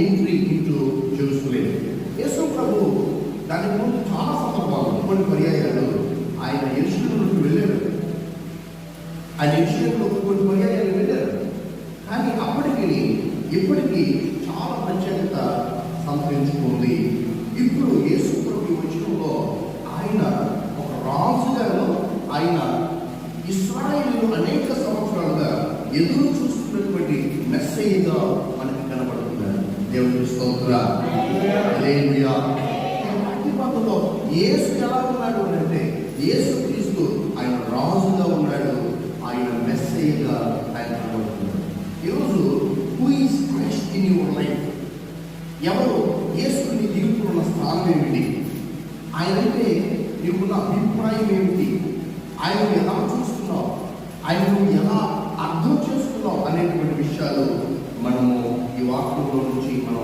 Entry into Jerusalem. యేసు ప్రభు దానికి ముందు చాలా సందర్భాలు, కొన్ని పర్యాయాలు ఆయన యెరూషలేములోకి వెళ్ళాడు. ఆయన యెరూషలేములో కొన్ని పర్యాయాలు వెళ్ళారు. కానీ ఇప్పటికీ చాలా ప్రత్యేకత సంతరించుకుంది. ఇప్పుడు యేసు ప్రభు వచనంలో ఆయన ఒక రాజుగాను, ఆయన ఇశ్రాయేలు అనేక సంవత్సరాలుగా ఎదురు చూస్తున్నటువంటి మెస్సయ్యగా మనకి కనబడుతున్నాడు. దేవునికి స్తోత్రం. హల్లెలూయా. ప్రతిపాదనలో యేసు ఎలా ఉన్నాడు అంటే, యేసు క్రీస్తు ఆయన రాజుగా ఉన్నాడు, ఆయన మెస్సయ్యగా ఆయన కనబడుతున్నాడు. ఈరోజు who is Christ in your life? ఎవరు యేసు నీ జీవితంలో ఉన్న స్థానం ఏమిటి? ఆయనంటే నీకున్న అభిప్రాయం ఏమిటి? ఆయన ఎలా చూస్తున్నావు, ఆయనను ఎలా అర్థం చేసుకున్నావు అనేటువంటి విషయాలు మనము ఈ వాక్యంలో నుంచి మనం